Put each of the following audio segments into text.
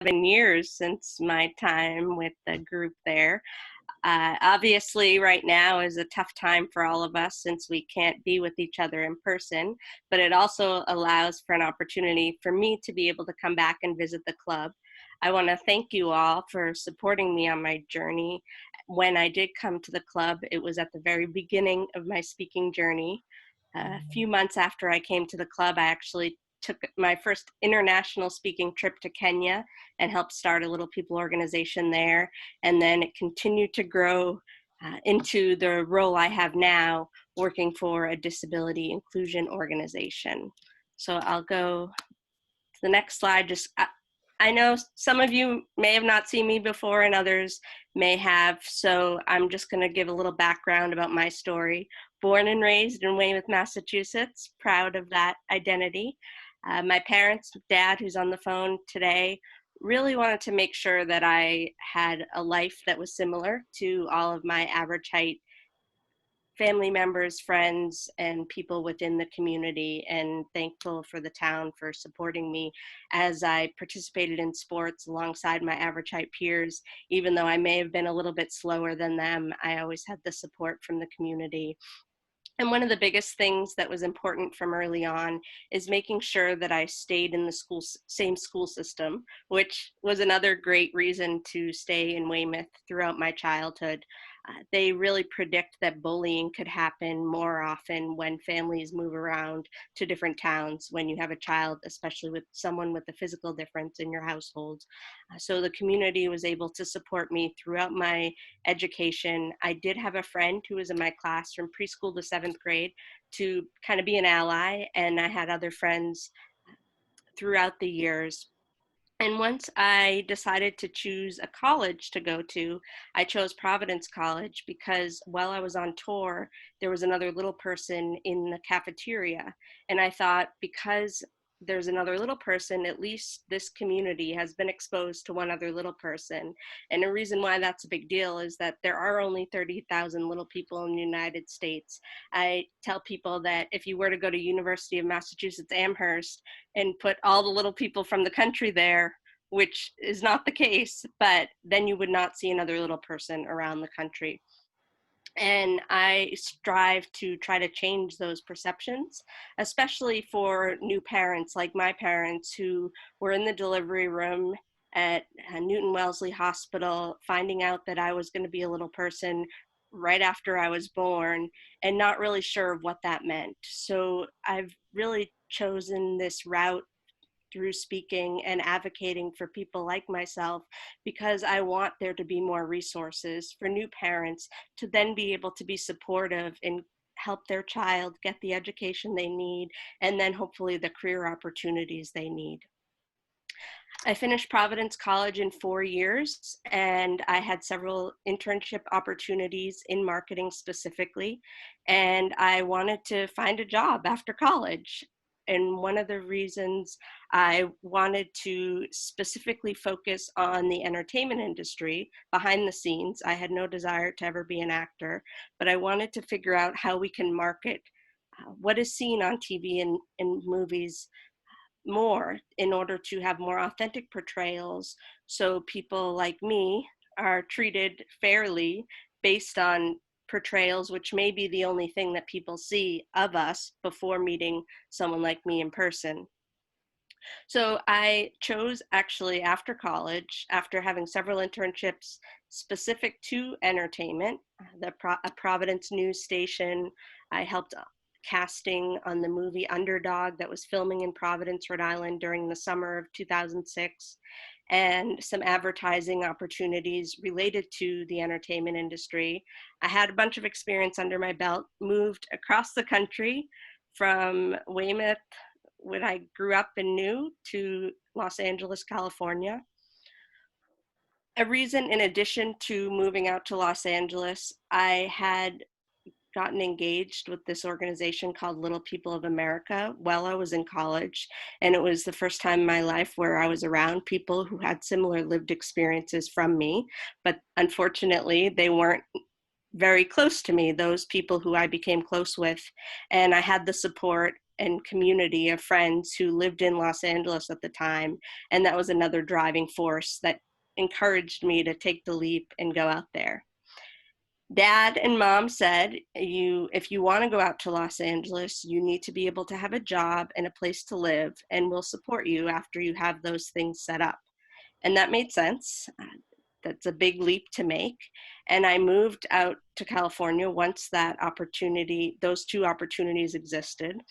7 years since my time with the group there. Obviously, right now is a tough time for all of us since we can't be with each other in person, but it also allows for an opportunity for me to be able to come back and visit the club. I want to thank you all for supporting me on my journey. When I did come to the club, it was at the very beginning of my speaking journey. A few months after I came to the club, I actually took my first international speaking trip to Kenya and helped start a Little People organization there. And then it continued to grow into the role I have now, working for a disability inclusion organization. So I'll go to the next slide. I know some of you may have not seen me before and others may have, so I'm just going to give a little background about my story. Born and raised in Weymouth, Massachusetts, proud of that identity. My parents, dad, who's on the phone today, really wanted to make sure that I had a life that was similar to all of my average height family members, friends, and people within the community, and thankful for the town for supporting me as I participated in sports alongside my average height peers. Even though I may have been a little bit slower than them, I always had the support from the community. And one of the biggest things that was important from early on is making sure that I stayed in the same school system, which was another great reason to stay in Weymouth throughout my childhood. They really predict that bullying could happen more often when families move around to different towns when you have a child, especially with someone with a physical difference in your household. So the community was able to support me throughout my education. I did have a friend who was in my class from preschool to 7th grade to kind of be an ally, and I had other friends throughout the years. And once I decided to choose a college to go to, I chose Providence College because while I was on tour, there was another little person in the cafeteria. And I thought, because there's another little person, at least this community has been exposed to one other little person. And the reason why that's a big deal is that there are only 30,000 little people in the United States. I tell people that if you were to go to University of Massachusetts Amherst and put all the little people from the country there, which is not the case, but then you would not see another little person around the country. And I strive to try to change those perceptions, especially for new parents like my parents who were in the delivery room at Newton Wellesley Hospital, finding out that I was going to be a little person right after I was born and not really sure of what that meant. So I've really chosen this route through speaking and advocating for people like myself, because I want there to be more resources for new parents to then be able to be supportive and help their child get the education they need, and then hopefully the career opportunities they need. I finished Providence College in 4 years, and I had several internship opportunities in marketing specifically, and I wanted to find a job after college. And one of the reasons I wanted to specifically focus on the entertainment industry behind the scenes, I had no desire to ever be an actor, but I wanted to figure out how we can market what is seen on TV and movies more in order to have more authentic portrayals, so people like me are treated fairly based on portrayals which may be the only thing that people see of us before meeting someone like me in person. So I chose, actually, after college, after having several internships specific to entertainment, a Providence news station. I helped casting on the movie Underdog that was filming in Providence, Rhode Island during the summer of 2006, and some advertising opportunities related to the entertainment industry. I had a bunch of experience under my belt, moved across the country from Weymouth, when I grew up and knew, to Los Angeles, California. A reason, in addition to moving out to Los Angeles, I had gotten engaged with this organization called Little People of America while I was in college. And it was the first time in my life where I was around people who had similar lived experiences from me. But unfortunately, they weren't very close to me, those people who I became close with. And I had the support and community of friends who lived in Los Angeles at the time. And that was another driving force that encouraged me to take the leap and go out there. Dad and mom said, if you want to go out to Los Angeles, you need to be able to have a job and a place to live, and we'll support you after you have those things set up. And that made sense. That's a big leap to make. And I moved out to California once those two opportunities existed.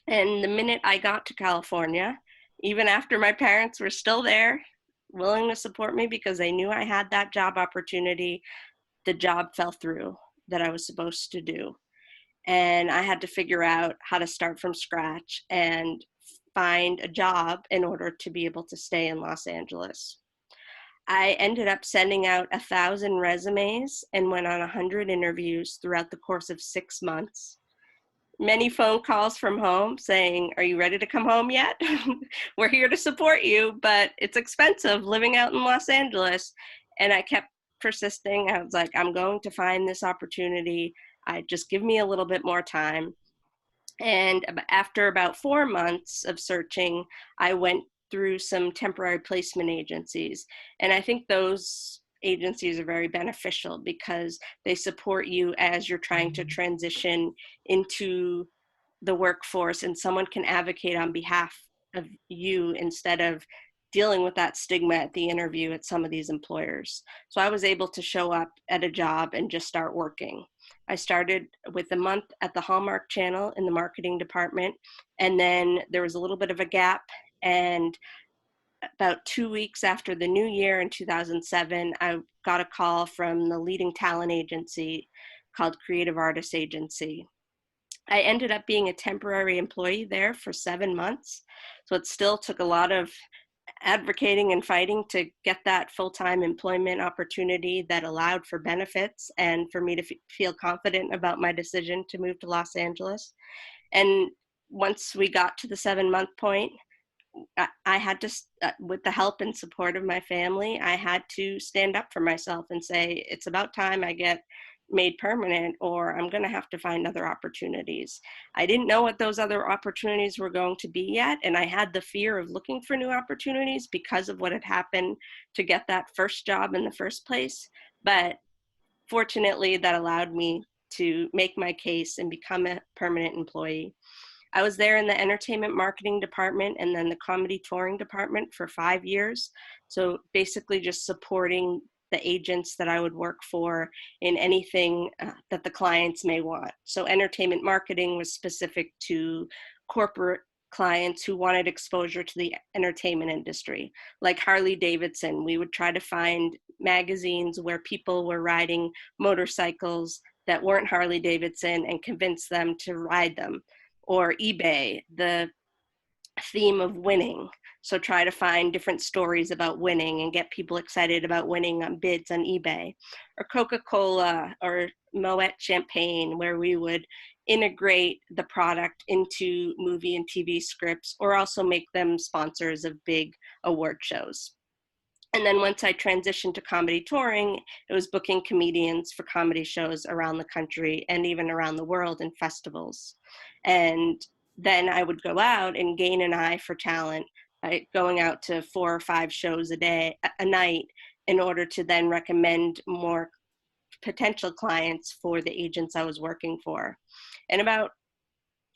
And the minute I got to California, even after my parents were still there, willing to support me because they knew I had that job opportunity, the job fell through that I was supposed to do. And I had to figure out how to start from scratch and find a job in order to be able to stay in Los Angeles. I ended up sending out 1,000 resumes and went on 100 interviews throughout the course of 6 months. Many phone calls from home saying, "Are you ready to come home yet? We're here to support you, but it's expensive living out in Los Angeles." And I kept persisting. I was like, I'm going to find this opportunity. Just give me a little bit more time. And after about 4 months of searching, I went through some temporary placement agencies. And I think those agencies are very beneficial because they support you as you're trying to transition into the workforce, and someone can advocate on behalf of you instead of dealing with that stigma at the interview at some of these employers. So I was able to show up at a job and just start working. I started with a month at the Hallmark Channel in the marketing department, and then there was a little bit of a gap, and about 2 weeks after the new year in 2007, I got a call from the leading talent agency called Creative Artists Agency. I ended up being a temporary employee there for 7 months. So it still took a lot of advocating and fighting to get that full-time employment opportunity that allowed for benefits and for me to feel confident about my decision to move to Los Angeles. And once we got to the 7-month point, I had to, with the help and support of my family, I had to stand up for myself and say, it's about time I get made permanent, or I'm going to have to find other opportunities. I didn't know what those other opportunities were going to be yet, and I had the fear of looking for new opportunities because of what had happened to get that first job in the first place. But fortunately, that allowed me to make my case and become a permanent employee. I was there in the entertainment marketing department and then the comedy touring department for 5 years. So basically just supporting the agents that I would work for in anything that the clients may want. So entertainment marketing was specific to corporate clients who wanted exposure to the entertainment industry. Like Harley Davidson, we would try to find magazines where people were riding motorcycles that weren't Harley Davidson and convince them to ride them. Or eBay, the theme of winning. So try to find different stories about winning and get people excited about winning on bids on eBay. Or Coca-Cola or Moet Champagne, where we would integrate the product into movie and TV scripts, or also make them sponsors of big award shows. And then once I transitioned to comedy touring, it was booking comedians for comedy shows around the country and even around the world in festivals. And then I would go out and gain an eye for talent by going out to 4 or 5 shows a night, in order to then recommend more potential clients for the agents I was working for. And about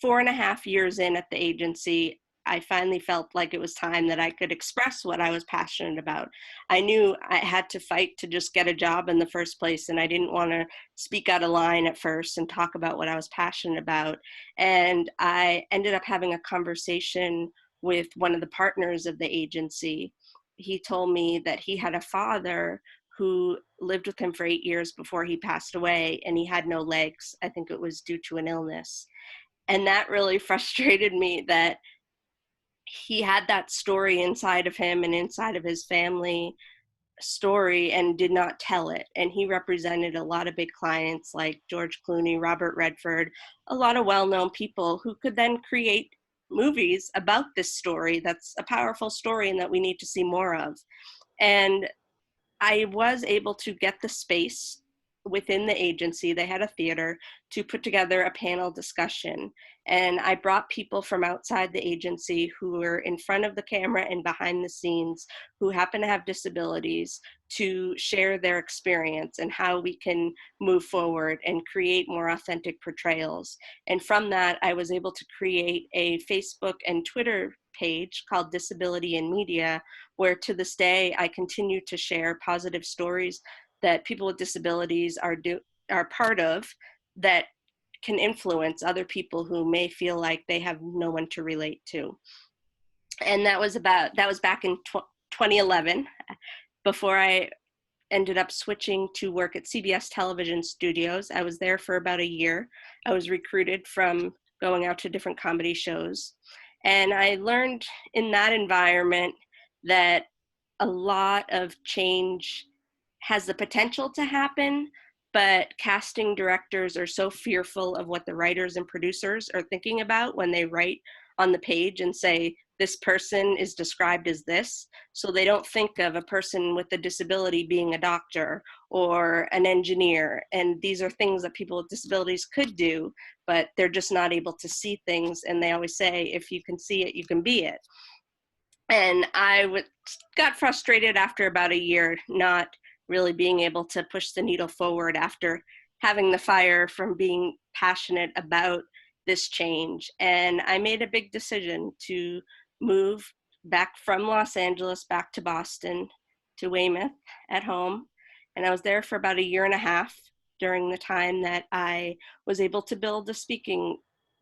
4.5 years in at the agency, I finally felt like it was time that I could express what I was passionate about. I knew I had to fight to just get a job in the first place, and I didn't want to speak out of line at first and talk about what I was passionate about. And I ended up having a conversation with one of the partners of the agency. He told me that he had a father who lived with him for 8 years before he passed away, and he had no legs. I think it was due to an illness. And that really frustrated me, that he had that story inside of him and inside of his family story and did not tell it. And he represented a lot of big clients like George Clooney, Robert Redford, a lot of well-known people who could then create movies about this story that's a powerful story and that we need to see more of. And I was able to get the space within the agency, they had a theater, to put together a panel discussion. And I brought people from outside the agency who were in front of the camera and behind the scenes who happen to have disabilities to share their experience and how we can move forward and create more authentic portrayals. And from that, I was able to create a Facebook and Twitter page called Disability in Media, where to this day I continue to share positive stories that people with disabilities are part of, that can influence other people who may feel like they have no one to relate to. And that was back in 2011, before I ended up switching to work at CBS Television Studios. I was there for about a year. I was recruited from going out to different comedy shows. And I learned in that environment that a lot of change has the potential to happen, but casting directors are so fearful of what the writers and producers are thinking about when they write on the page and say, this person is described as this. So they don't think of a person with a disability being a doctor or an engineer. And these are things that people with disabilities could do, but they're just not able to see things. And they always say, if you can see it, you can be it. And got frustrated after about a year, not really being able to push the needle forward after having the fire from being passionate about this change. And I made a big decision to move back from Los Angeles back to Boston, to Weymouth at home. And I was there for about a year and a half during the time that I was able to build a speaking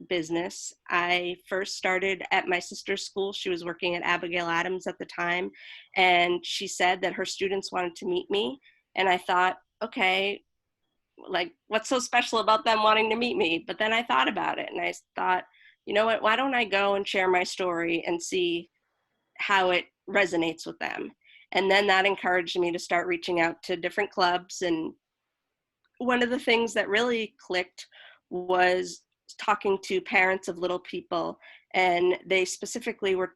business. I first started at my sister's school. She was working at Abigail Adams at the time, and she said that her students wanted to meet me. And I thought, okay, like, what's so special about them wanting to meet me? But then I thought about it and I thought, you know what, why don't I go and share my story and see how it resonates with them? And then that encouraged me to start reaching out to different clubs. And one of the things that really clicked was talking to parents of little people, and they specifically were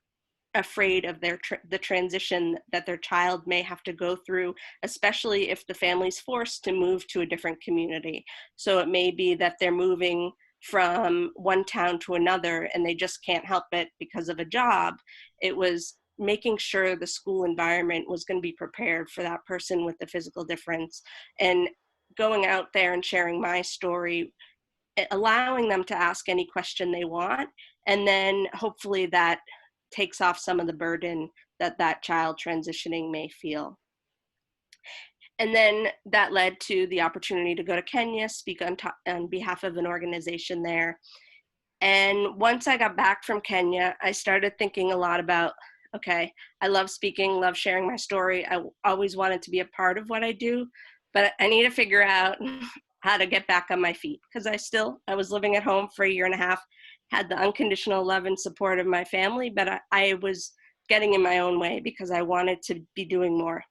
afraid of the transition that their child may have to go through, especially if the family's forced to move to a different community. So it may be that they're moving from one town to another and they just can't help it because of a job. It was making sure the school environment was going to be prepared for that person with the physical difference, and going out there and sharing my story, allowing them to ask any question they want, and then hopefully that takes off some of the burden that that child transitioning may feel. And then that led to the opportunity to go to Kenya, speak on behalf of an organization there. And once I got back from Kenya, I started thinking a lot about, okay, I love speaking, love sharing my story. I always wanted to be a part of what I do, but I need to figure out how to get back on my feet, because I was living at home for a year and a half, had the unconditional love and support of my family, but I was getting in my own way because I wanted to be doing more.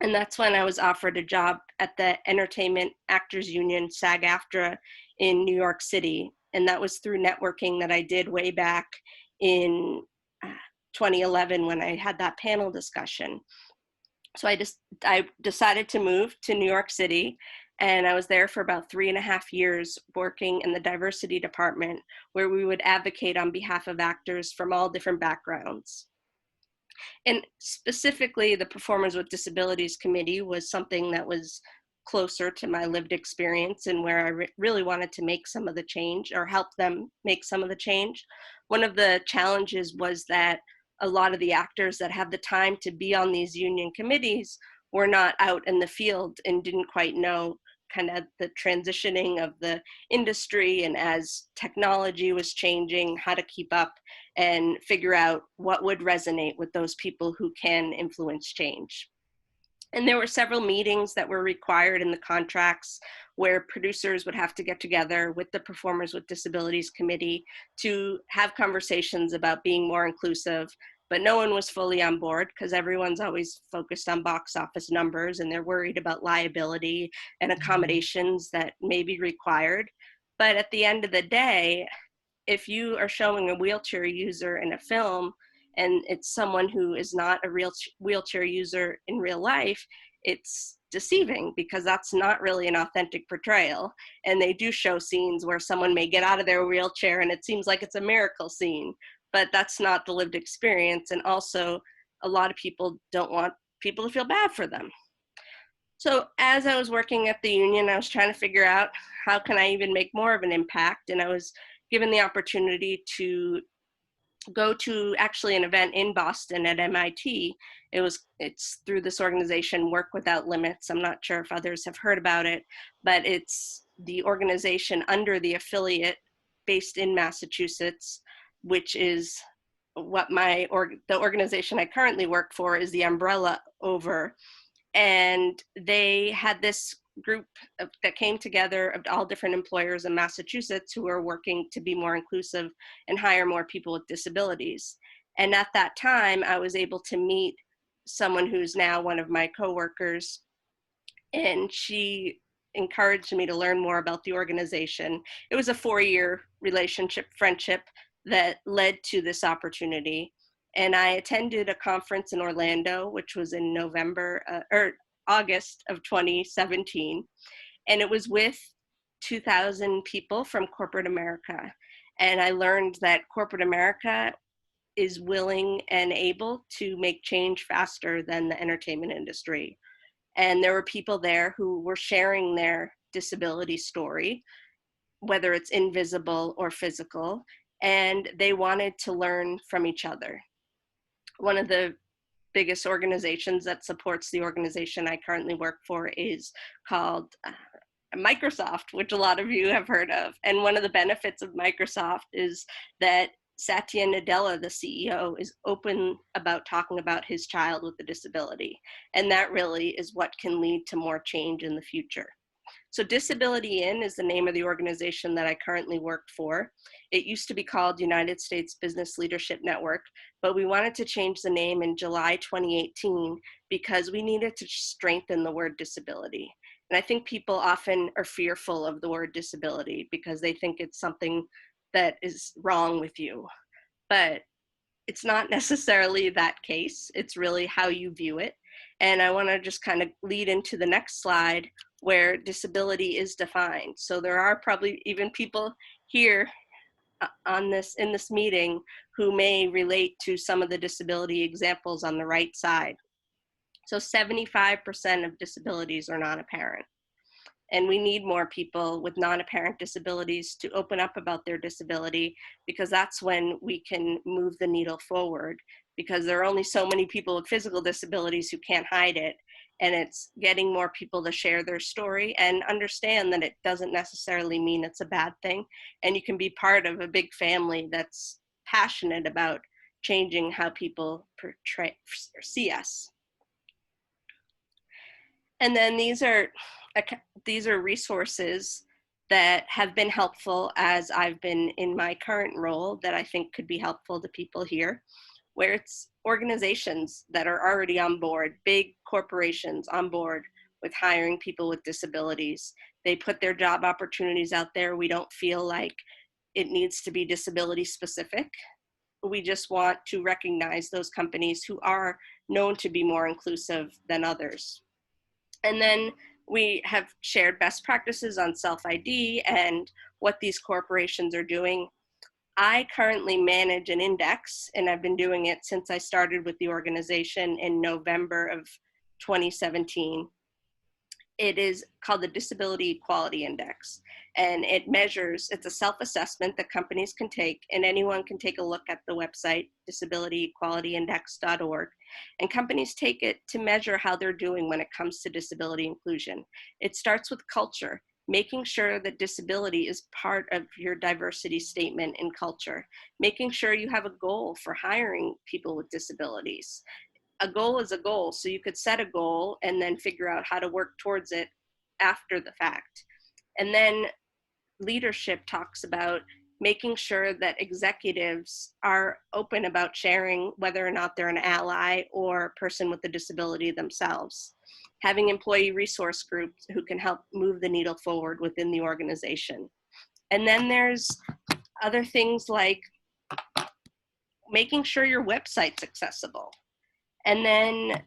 And that's when I was offered a job at the Entertainment Actors Union, SAG-AFTRA, in New York City. And that was through networking that I did way back in 2011 when I had that panel discussion. So I decided to move to New York City, and I was there for about 3.5 years working in the diversity department, where we would advocate on behalf of actors from all different backgrounds. And specifically, the Performers with Disabilities Committee was something that was closer to my lived experience and where I really wanted to make some of the change, or help them make some of the change. One of the challenges was that a lot of the actors that have the time to be on these union committees were not out in the field and didn't quite know kind of the transitioning of the industry, and as technology was changing, how to keep up and figure out what would resonate with those people who can influence change. And there were several meetings that were required in the contracts where producers would have to get together with the Performers with Disabilities Committee to have conversations about being more inclusive, but no one was fully on board because everyone's always focused on box office numbers, and they're worried about liability and accommodations that may be required. But at the end of the day, if you are showing a wheelchair user in a film and it's someone who is not a real wheelchair user in real life, it's deceiving because that's not really an authentic portrayal. And they do show scenes where someone may get out of their wheelchair and it seems like it's a miracle scene, but that's not the lived experience. And also, a lot of people don't want people to feel bad for them. So as I was working at the union, I was trying to figure out how can I even make more of an impact. And I was given the opportunity to go to actually an event in Boston at MIT. It's through this organization, Work Without Limits. I'm not sure if others have heard about it, but it's the organization under the affiliate based in Massachusetts, which is what the organization I currently work for is the umbrella over. And they had this group that came together of all different employers in Massachusetts who are working to be more inclusive and hire more people with disabilities. And at that time, I was able to meet someone who's now one of my coworkers, and she encouraged me to learn more about the organization. It was a 4-year friendship that led to this opportunity. And I attended a conference in Orlando, which was in August of 2017. And it was with 2,000 people from corporate America. And I learned that corporate America is willing and able to make change faster than the entertainment industry. And there were people there who were sharing their disability story, whether it's invisible or physical, and they wanted to learn from each other. One of the biggest organizations that supports the organization I currently work for is called Microsoft, which a lot of you have heard of. And one of the benefits of Microsoft is that Satya Nadella, the CEO, is open about talking about his child with a disability. And that really is what can lead to more change in the future. So Disability In is the name of the organization that I currently work for. It used to be called United States Business Leadership Network, but we wanted to change the name in July 2018 because we needed to strengthen the word disability. And I think people often are fearful of the word disability because they think it's something that is wrong with you. But it's not necessarily that case. It's really how you view it. And I want to just kind of lead into the next slide where disability is defined. So there are probably even people here in this meeting who may relate to some of the disability examples on the right side. So 75% of disabilities are non-apparent. And we need more people with non-apparent disabilities to open up about their disability, because that's when we can move the needle forward, because there are only so many people with physical disabilities who can't hide it. And it's getting more people to share their story and understand that it doesn't necessarily mean it's a bad thing. And you can be part of a big family that's passionate about changing how people see us. And then these are resources that have been helpful as I've been in my current role that I think could be helpful to people here, where it's organizations that are already on board, big corporations on board with hiring people with disabilities. They put their job opportunities out there. We don't feel like it needs to be disability specific. We just want to recognize those companies who are known to be more inclusive than others. And then we have shared best practices on self-ID and what these corporations are doing. I currently manage an index, and I've been doing it since I started with the organization in November of 2017. It is called the Disability Equality Index, and it's a self-assessment that companies can take, and anyone can take a look at the website, disabilityequalityindex.org, and companies take it to measure how they're doing when it comes to disability inclusion. It starts with culture, making sure that disability is part of your diversity statement in culture, making sure you have a goal for hiring people with disabilities. A goal is a goal, so you could set a goal and then figure out how to work towards it after the fact. And then leadership talks about making sure that executives are open about sharing whether or not they're an ally or a person with a disability themselves. Having employee resource groups who can help move the needle forward within the organization. And then there's other things like making sure your website's accessible. And then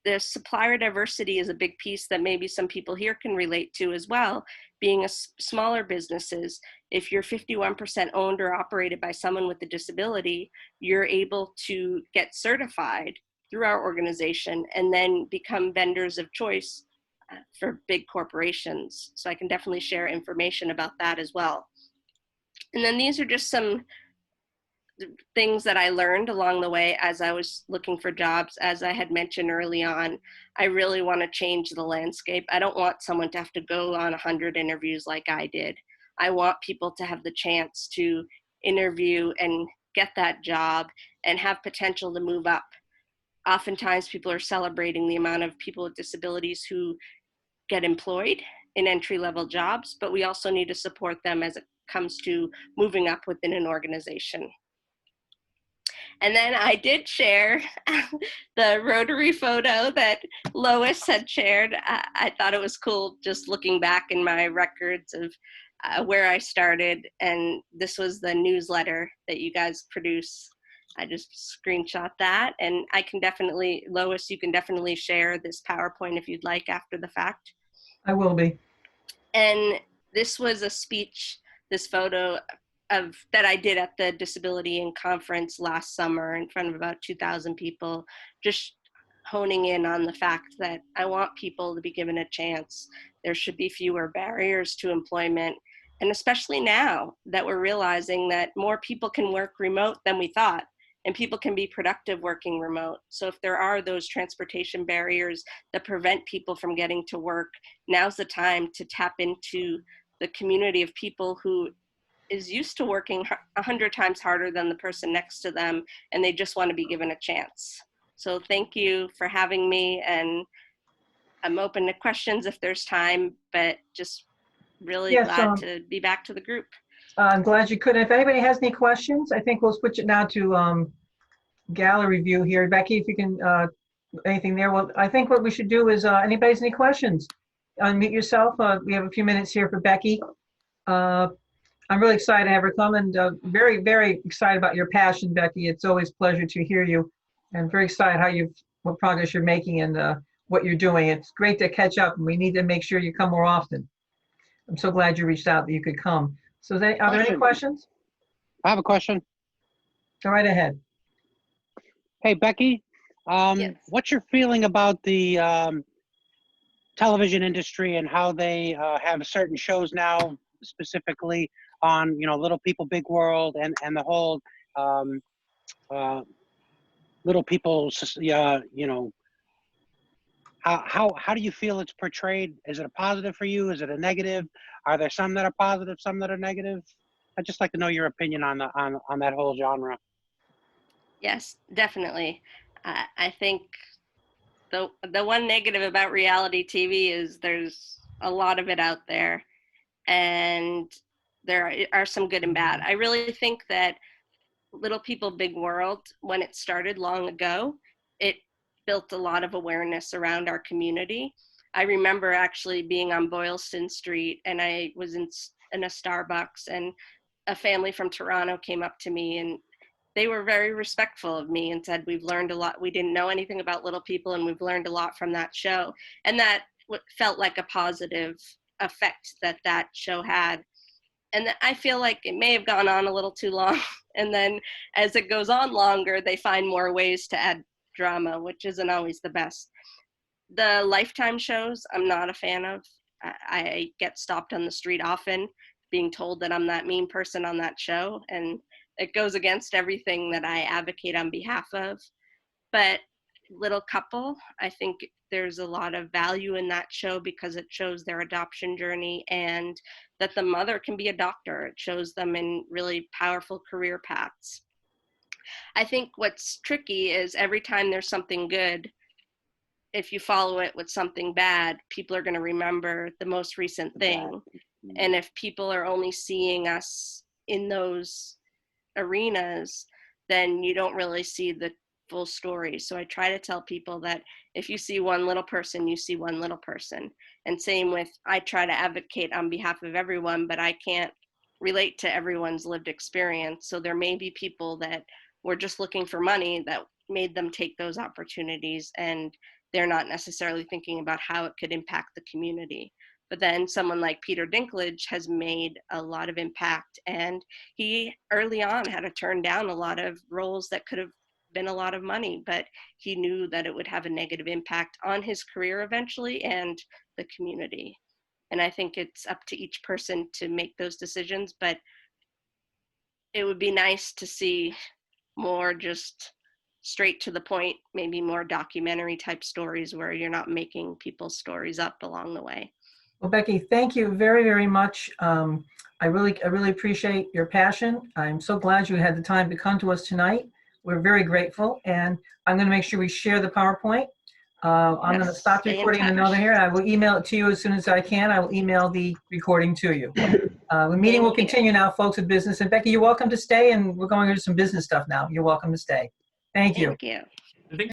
the supplier diversity is a big piece that maybe some people here can relate to as well. Being a smaller businesses, if you're 51% owned or operated by someone with a disability, you're able to get certified through our organization and then become vendors of choice for big corporations. So I can definitely share information about that as well. And then these are just some things that I learned along the way as I was looking for jobs. As I had mentioned early on, I really want to change the landscape. I don't want someone to have to go on 100 interviews like I did. I want people to have the chance to interview and get that job and have potential to move up. Oftentimes people are celebrating the amount of people with disabilities who get employed in entry-level jobs, but we also need to support them as it comes to moving up within an organization. And then I did share the Rotary photo that Lois had shared. I thought it was cool just looking back in my records of where I started. And this was the newsletter that you guys produce. I just screenshot that. And I can definitely, Lois, you can definitely share this PowerPoint if you'd like after the fact. I will be. And this was a speech, this photo of that I did at the Disability Inc. conference last summer in front of about 2,000 people, just honing in on the fact that I want people to be given a chance. There should be fewer barriers to employment. And especially now that we're realizing that more people can work remote than we thought, and people can be productive working remote. So if there are those transportation barriers that prevent people from getting to work, now's the time to tap into the community of people who is used to working 100 times harder than the person next to them, and they just want to be given a chance. So thank you for having me, and I'm open to questions if there's time, but just really glad to be back to the group. I'm glad you could. If anybody has any questions, I think we'll switch it now to gallery view here. Becky, if you can, anything there. Well, I think what we should do is, anybody's any questions? Unmute yourself. We have a few minutes here for Becky. I'm really excited to have her come, and very, very excited about your passion, Becky. It's always a pleasure to hear you, and very excited what progress you're making and what you're doing. It's great to catch up, and we need to make sure you come more often. I'm so glad you reached out that you could come. So are there any questions? I have a question. Go right ahead. Hey, Becky, Yes. what's your feeling about the television industry and how they have certain shows now, specifically on, Little People, Big World, and the whole Little People, how do you feel it's portrayed? Is it a positive for you? Is it a negative? Are there some that are positive, some that are negative? I'd just like to know your opinion on that whole genre. Yes, definitely. I think the one negative about reality TV is there's a lot of it out there, and there are some good and bad. I really think that Little People, Big World, when it started long ago, it built a lot of awareness around our community. I remember actually being on Boylston Street, and I was in a Starbucks, and a family from Toronto came up to me, and they were very respectful of me and said, we've learned a lot. We didn't know anything about Little People, and we've learned a lot from that show. And that felt like a positive effect that show had. And I feel like it may have gone on a little too long. And then as it goes on longer, they find more ways to add drama, which isn't always the best. The Lifetime shows, I'm not a fan of. I get stopped on the street often being told that I'm that mean person on that show. And it goes against everything that I advocate on behalf of. But Little Couple, I think there's a lot of value in that show because it shows their adoption journey and that the mother can be a doctor. It shows them in really powerful career paths. I think what's tricky is every time there's something good, if you follow it with something bad, people are going to remember the most recent thing. And if people are only seeing us in those arenas, then you don't really see the full story. So I try to tell people that if you see one little person, you see one little person. And same with, I try to advocate on behalf of everyone, but I can't relate to everyone's lived experience. So there may be people that were just looking for money that made them take those opportunities, and they're not necessarily thinking about how it could impact the community. But then someone like Peter Dinklage has made a lot of impact, and he early on had to turn down a lot of roles that could have been a lot of money, but he knew that it would have a negative impact on his career eventually and the community. And I think it's up to each person to make those decisions, but it would be nice to see more just straight to the point, maybe more documentary type stories where you're not making people's stories up along the way. Well, Becky, thank you very, very much. I really appreciate your passion. I'm so glad you had the time to come to us tonight. We're very grateful, and I'm going to make sure we share the PowerPoint. I'm going to stop the recording in another here. I will email it to you as soon as I can. I will email the recording to you. The meeting will continue now, folks, with business. And Becky, you're welcome to stay, and we're going to do some business stuff now. You're welcome to stay. Thank you. Thank you.